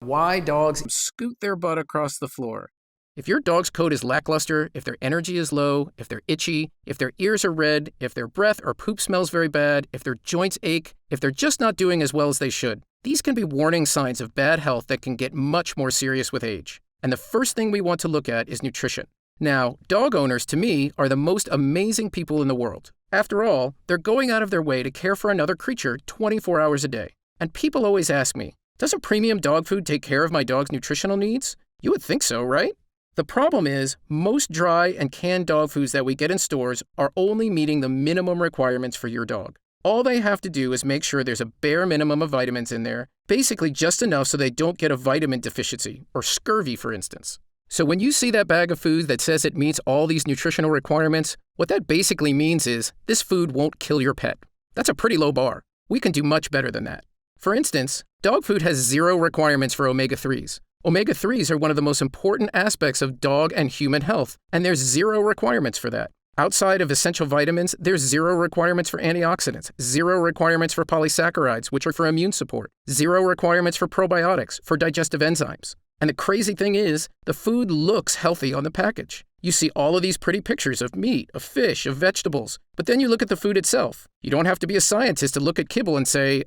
why dogs scoot their butt across the floor. If your dog's coat is lackluster, if their energy is low, if they're itchy, if their ears are red, if their breath or poop smells very bad, if their joints ache, if they're just not doing as well as they should, these can be warning signs of bad health that can get much more serious with age. And the first thing we want to look at is nutrition. Now, dog owners, to me, are the most amazing people in the world. After all, they're going out of their way to care for another creature 24 hours a day. And people always ask me, doesn't premium dog food take care of my dog's nutritional needs? You would think so, right? The problem is, most dry and canned dog foods that we get in stores are only meeting the minimum requirements for your dog. All they have to do is make sure there's a bare minimum of vitamins in there, basically just enough so they don't get a vitamin deficiency, or scurvy, for instance. So when you see that bag of food that says it meets all these nutritional requirements, what that basically means is this food won't kill your pet. That's a pretty low bar. We can do much better than that. For instance, dog food has 0 requirements for omega-3s. Omega-3s are one of the most important aspects of dog and human health, and there's 0 requirements for that. Outside of essential vitamins, there's 0 requirements for antioxidants, 0 requirements for polysaccharides, which are for immune support, 0 requirements for probiotics, for digestive enzymes. And the crazy thing is, the food looks healthy on the package. You see all of these pretty pictures of meat, of fish, of vegetables, but then you look at the food itself. You don't have to be a scientist to look at kibble and say,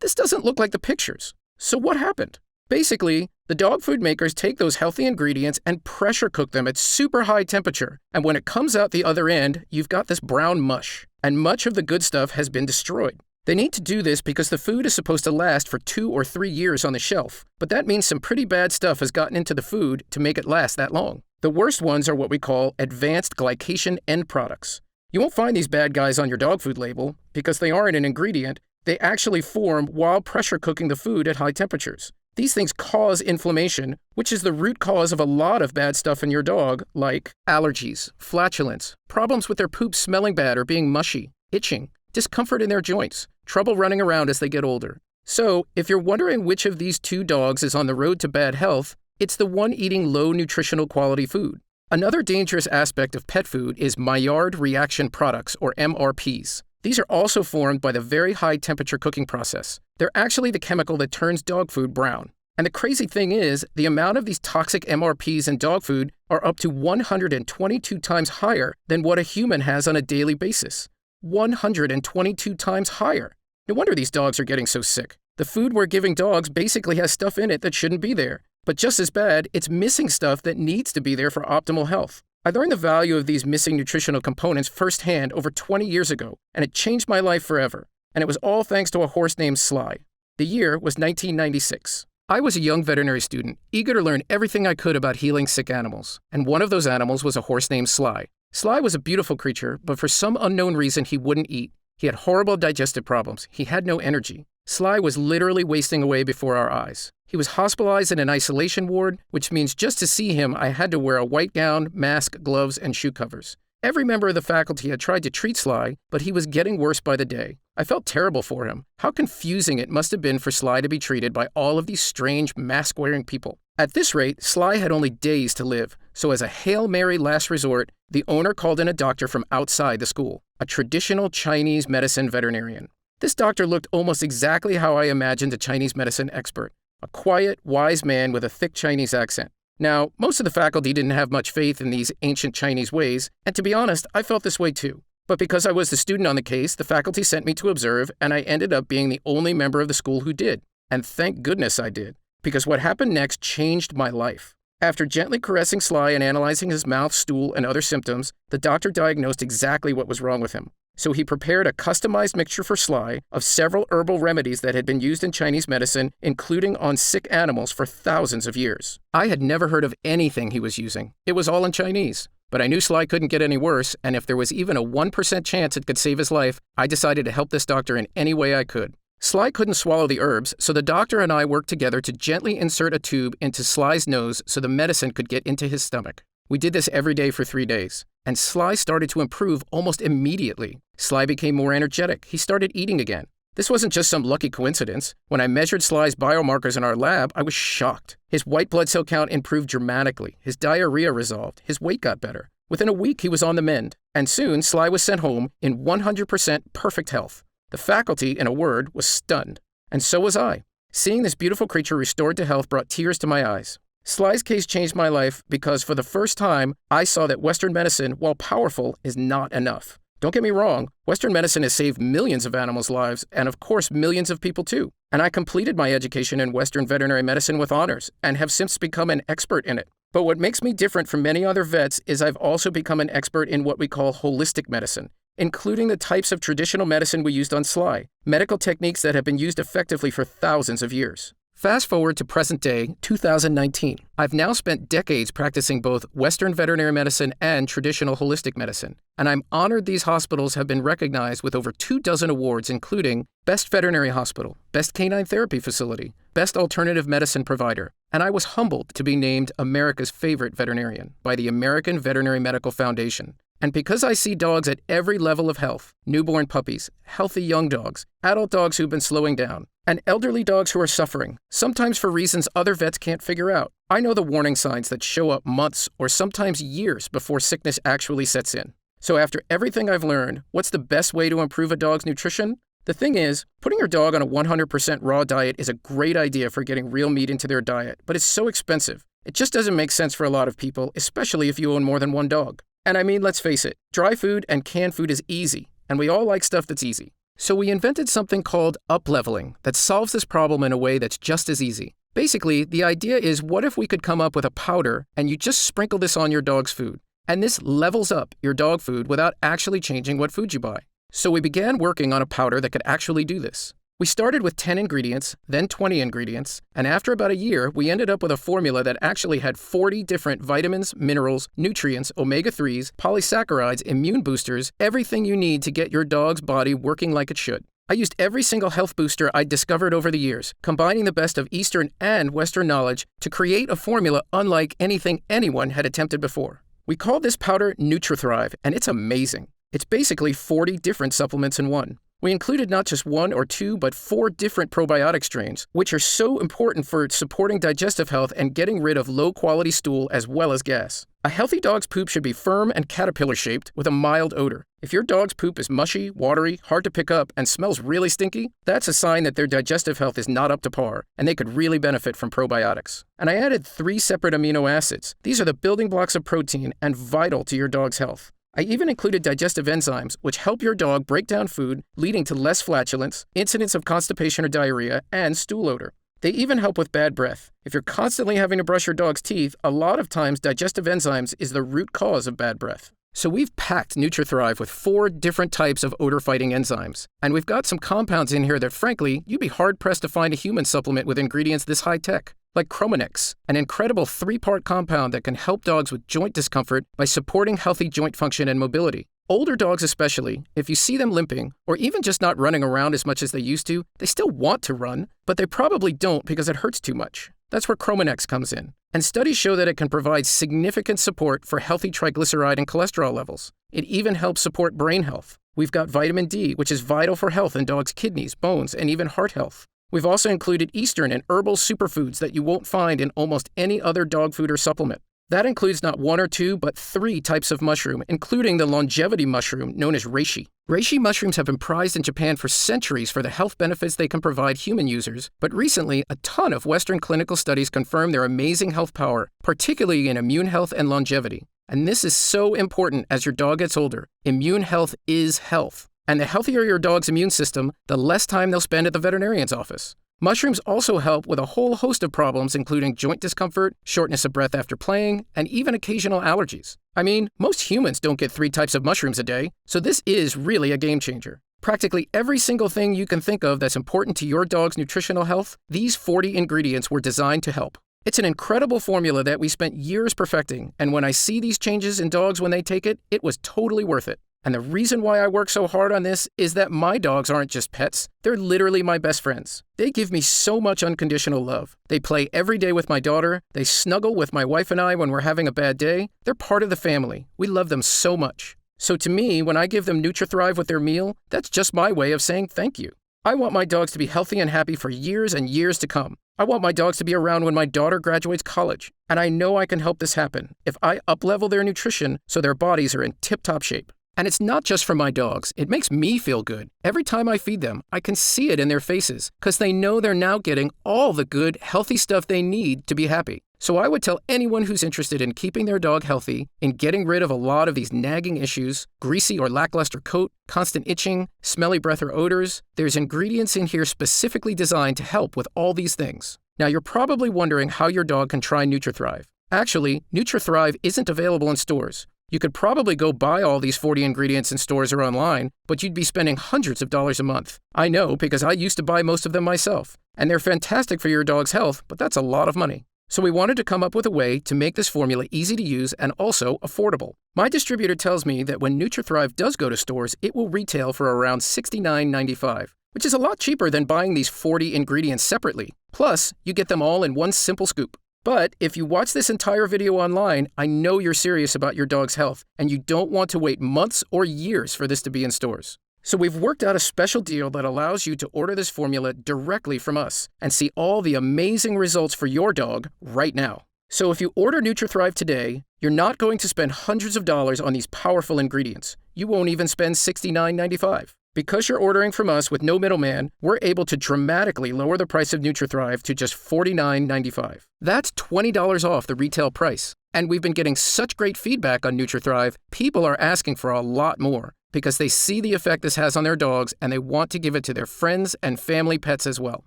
this doesn't look like the pictures. So what happened? Basically, the dog food makers take those healthy ingredients and pressure cook them at super high temperature. And when it comes out the other end, you've got this brown mush. And much of the good stuff has been destroyed. They need to do this because the food is supposed to last for 2 or 3 years on the shelf. But that means some pretty bad stuff has gotten into the food to make it last that long. The worst ones are what we call advanced glycation end products. You won't find these bad guys on your dog food label because they aren't an ingredient. They actually form while pressure cooking the food at high temperatures. These things cause inflammation, which is the root cause of a lot of bad stuff in your dog, like allergies, flatulence, problems with their poop smelling bad or being mushy, itching, discomfort in their joints, trouble running around as they get older. So, if you're wondering which of these 2 dogs is on the road to bad health, it's the one eating low nutritional quality food. Another dangerous aspect of pet food is Maillard reaction products, or MRPs. These are also formed by the very high temperature cooking process. They're actually the chemical that turns dog food brown. And the crazy thing is, the amount of these toxic MRPs in dog food are up to 122 times higher than what a human has on a daily basis. 122 times higher. No wonder these dogs are getting so sick. The food we're giving dogs basically has stuff in it that shouldn't be there. But just as bad, it's missing stuff that needs to be there for optimal health. I learned the value of these missing nutritional components firsthand over 20 years ago, and it changed my life forever. And it was all thanks to a horse named Sly. The year was 1996. I was a young veterinary student, eager to learn everything I could about healing sick animals. And one of those animals was a horse named Sly. Sly was a beautiful creature, but for some unknown reason he wouldn't eat. He had horrible digestive problems. He had no energy. Sly was literally wasting away before our eyes. He was hospitalized in an isolation ward, which means just to see him, I had to wear a white gown, mask, gloves, and shoe covers. Every member of the faculty had tried to treat Sly, but he was getting worse by the day. I felt terrible for him. How confusing it must have been for Sly to be treated by all of these strange, mask-wearing people. At this rate, Sly had only days to live, so as a Hail Mary last resort, the owner called in a doctor from outside the school, a traditional Chinese medicine veterinarian. This doctor looked almost exactly how I imagined a Chinese medicine expert, a quiet, wise man with a thick Chinese accent. Now, most of the faculty didn't have much faith in these ancient Chinese ways, and to be honest, I felt this way too. But because I was the student on the case, the faculty sent me to observe, and I ended up being the only member of the school who did. And thank goodness I did, because what happened next changed my life. After gently caressing Sly and analyzing his mouth, stool, and other symptoms, the doctor diagnosed exactly what was wrong with him. So he prepared a customized mixture for Sly of several herbal remedies that had been used in Chinese medicine, including on sick animals for thousands of years. I had never heard of anything he was using. It was all in Chinese. But I knew Sly couldn't get any worse, and if there was even a 1% chance it could save his life, I decided to help this doctor in any way I could. Sly couldn't swallow the herbs, so the doctor and I worked together to gently insert a tube into Sly's nose so the medicine could get into his stomach. We did this every day for 3 days, and Sly started to improve almost immediately. Sly became more energetic. He started eating again. This wasn't just some lucky coincidence. When I measured Sly's biomarkers in our lab, I was shocked. His white blood cell count improved dramatically. His diarrhea resolved. His weight got better. Within a week, he was on the mend. And soon, Sly was sent home in 100% perfect health. The faculty, in a word, was stunned. And so was I. Seeing this beautiful creature restored to health brought tears to my eyes. Sly's case changed my life because for the first time, I saw that Western medicine, while powerful, is not enough. Don't get me wrong, Western medicine has saved millions of animals' lives, and of course millions of people too. And I completed my education in Western veterinary medicine with honors, and have since become an expert in it. But what makes me different from many other vets is I've also become an expert in what we call holistic medicine, including the types of traditional medicine we used on Sly, medical techniques that have been used effectively for thousands of years. Fast forward to present day, 2019. I've now spent decades practicing both Western veterinary medicine and traditional holistic medicine, and I'm honored these hospitals have been recognized with over 24 awards, including Best Veterinary Hospital, Best Canine Therapy Facility, Best Alternative Medicine Provider, and I was humbled to be named America's Favorite Veterinarian by the American Veterinary Medical Foundation. And because I see dogs at every level of health, newborn puppies, healthy young dogs, adult dogs who've been slowing down, and elderly dogs who are suffering, sometimes for reasons other vets can't figure out, I know the warning signs that show up months or sometimes years before sickness actually sets in. So after everything I've learned, what's the best way to improve a dog's nutrition? The thing is, putting your dog on a 100% raw diet is a great idea for getting real meat into their diet, but it's so expensive. It just doesn't make sense for a lot of people, especially if you own more than one dog. And I mean, let's face it, dry food and canned food is easy, and we all like stuff that's easy. So we invented something called up-leveling that solves this problem in a way that's just as easy. Basically, the idea is, what if we could come up with a powder and you just sprinkle this on your dog's food? And this levels up your dog food without actually changing what food you buy. So we began working on a powder that could actually do this. We started with 10 ingredients, then 20 ingredients, and after about a year, we ended up with a formula that actually had 40 different vitamins, minerals, nutrients, omega-3s, polysaccharides, immune boosters, everything you need to get your dog's body working like it should. I used every single health booster I'd discovered over the years, combining the best of Eastern and Western knowledge to create a formula unlike anything anyone had attempted before. We called this powder NutriThrive, and it's amazing. It's basically 40 different supplements in one. We included not just 1 or 2, but 4 different probiotic strains, which are so important for supporting digestive health and getting rid of low-quality stool as well as gas. A healthy dog's poop should be firm and caterpillar-shaped with a mild odor. If your dog's poop is mushy, watery, hard to pick up, and smells really stinky, that's a sign that their digestive health is not up to par, and they could really benefit from probiotics. And I added 3 separate amino acids. These are the building blocks of protein and vital to your dog's health. I even included digestive enzymes, which help your dog break down food, leading to less flatulence, incidence of constipation or diarrhea, and stool odor. They even help with bad breath. If you're constantly having to brush your dog's teeth, a lot of times digestive enzymes is the root cause of bad breath. So we've packed NutriThrive with 4 different types of odor-fighting enzymes. And we've got some compounds in here that, frankly, you'd be hard-pressed to find a human supplement with ingredients this high-tech. Like Chromanex, an incredible 3-part compound that can help dogs with joint discomfort by supporting healthy joint function and mobility. Older dogs especially, if you see them limping, or even just not running around as much as they used to, they still want to run, but they probably don't because it hurts too much. That's where Chromanex comes in. And studies show that it can provide significant support for healthy triglyceride and cholesterol levels. It even helps support brain health. We've got vitamin D, which is vital for health in dogs' kidneys, bones, and even heart health. We've also included Eastern and herbal superfoods that you won't find in almost any other dog food or supplement. That includes not 1 or 2, but 3 types of mushroom, including the longevity mushroom known as reishi. Reishi mushrooms have been prized in Japan for centuries for the health benefits they can provide human users, but recently, a ton of Western clinical studies confirm their amazing health power, particularly in immune health and longevity. And this is so important as your dog gets older. Immune health is health. And the healthier your dog's immune system, the less time they'll spend at the veterinarian's office. Mushrooms also help with a whole host of problems, including joint discomfort, shortness of breath after playing, and even occasional allergies. I mean, most humans don't get 3 types of mushrooms a day, so this is really a game changer. Practically every single thing you can think of that's important to your dog's nutritional health, these 40 ingredients were designed to help. It's an incredible formula that we spent years perfecting, and when I see these changes in dogs when they take it, it was totally worth it. And the reason why I work so hard on this is that my dogs aren't just pets. They're literally my best friends. They give me so much unconditional love. They play every day with my daughter. They snuggle with my wife and I when we're having a bad day. They're part of the family. We love them so much. So to me, when I give them NutriThrive with their meal, that's just my way of saying thank you. I want my dogs to be healthy and happy for years and years to come. I want my dogs to be around when my daughter graduates college. And I know I can help this happen if I up-level their nutrition so their bodies are in tip-top shape. And it's not just for my dogs. It makes me feel good. Every time I feed them, I can see it in their faces because they know they're now getting all the good, healthy stuff they need to be happy. So I would tell anyone who's interested in keeping their dog healthy, in getting rid of a lot of these nagging issues, greasy or lackluster coat, constant itching, smelly breath or odors, there's ingredients in here specifically designed to help with all these things. Now you're probably wondering how your dog can try NutriThrive. Actually, NutriThrive isn't available in stores. You could probably go buy all these 40 ingredients in stores or online, but you'd be spending hundreds of dollars a month. I know because I used to buy most of them myself. And they're fantastic for your dog's health, but that's a lot of money. So we wanted to come up with a way to make this formula easy to use and also affordable. My distributor tells me that when NutriThrive does go to stores, it will retail for around $69.95, which is a lot cheaper than buying these 40 ingredients separately. Plus, you get them all in one simple scoop. But if you watch this entire video online, I know you're serious about your dog's health, and you don't want to wait months or years for this to be in stores. So we've worked out a special deal that allows you to order this formula directly from us and see all the amazing results for your dog right now. So if you order NutriThrive today, you're not going to spend hundreds of dollars on these powerful ingredients. You won't even spend $69.95. Because you're ordering from us with no middleman, we're able to dramatically lower the price of NutriThrive to just $49.95. That's $20 off the retail price. And we've been getting such great feedback on NutriThrive, people are asking for a lot more because they see the effect this has on their dogs and they want to give it to their friends and family pets as well.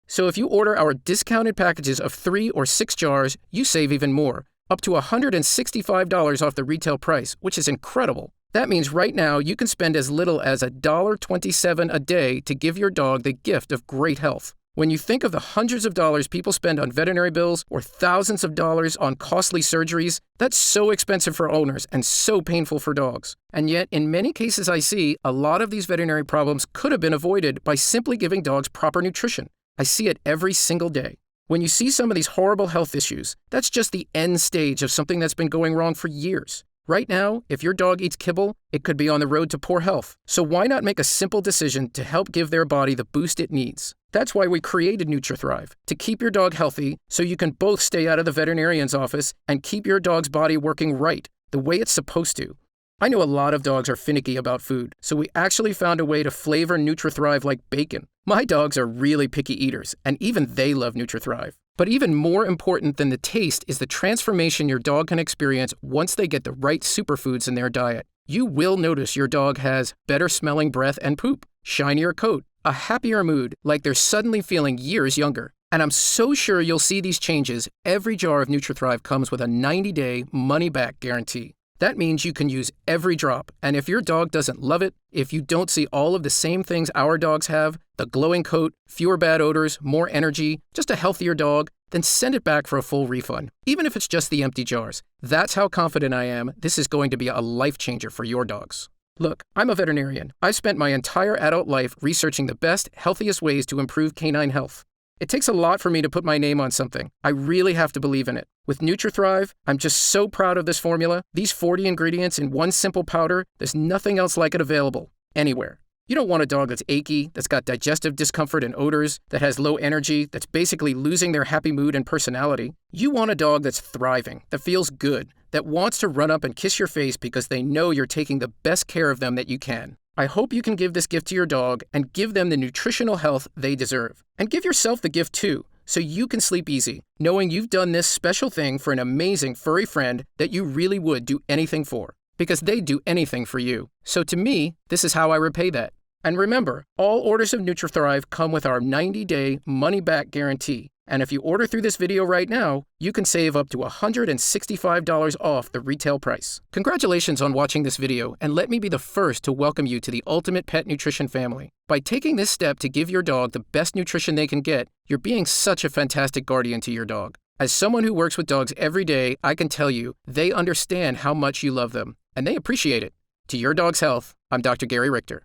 So if you order our discounted packages of 3 or 6 jars, you save even more, up to $165 off the retail price, which is incredible. That means right now you can spend as little as $1.27 a day to give your dog the gift of great health. When you think of the hundreds of dollars people spend on veterinary bills or thousands of dollars on costly surgeries, that's so expensive for owners and so painful for dogs. And yet, in many cases I see, a lot of these veterinary problems could have been avoided by simply giving dogs proper nutrition. I see it every single day. When you see some of these horrible health issues, that's just the end stage of something that's been going wrong for years. Right now, if your dog eats kibble, it could be on the road to poor health. So why not make a simple decision to help give their body the boost it needs? That's why we created NutriThrive, to keep your dog healthy so you can both stay out of the veterinarian's office and keep your dog's body working right, the way it's supposed to. I know a lot of dogs are finicky about food, so we actually found a way to flavor NutriThrive like bacon. My dogs are really picky eaters, and even they love NutriThrive. But even more important than the taste is the transformation your dog can experience once they get the right superfoods in their diet. You will notice your dog has better smelling breath and poop, shinier coat, a happier mood, like they're suddenly feeling years younger. And I'm so sure you'll see these changes. Every jar of NutriThrive comes with a 90-day money-back guarantee. That means you can use every drop, and if your dog doesn't love it, if you don't see all of the same things our dogs have, the glowing coat, fewer bad odors, more energy, just a healthier dog, then send it back for a full refund, even if it's just the empty jars. That's how confident I am this is going to be a life changer for your dogs. Look, I'm a veterinarian. I've spent my entire adult life researching the best, healthiest ways to improve canine health. It takes a lot for me to put my name on something. I really have to believe in it. With NutriThrive, I'm just so proud of this formula. These 40 ingredients in one simple powder, there's nothing else like it available, anywhere. You don't want a dog that's achy, that's got digestive discomfort and odors, that has low energy, that's basically losing their happy mood and personality. You want a dog that's thriving, that feels good, that wants to run up and kiss your face because they know you're taking the best care of them that you can. I hope you can give this gift to your dog and give them the nutritional health they deserve. And give yourself the gift too, so you can sleep easy, knowing you've done this special thing for an amazing furry friend that you really would do anything for, because they'd do anything for you. So to me, this is how I repay that. And remember, all orders of NutriThrive come with our 90-day money-back guarantee. And if you order through this video right now, you can save up to $165 off the retail price. Congratulations on watching this video, and let me be the first to welcome you to the ultimate pet nutrition family. By taking this step to give your dog the best nutrition they can get, you're being such a fantastic guardian to your dog. As someone who works with dogs every day, I can tell you, they understand how much you love them, and they appreciate it. To your dog's health, I'm Dr. Gary Richter.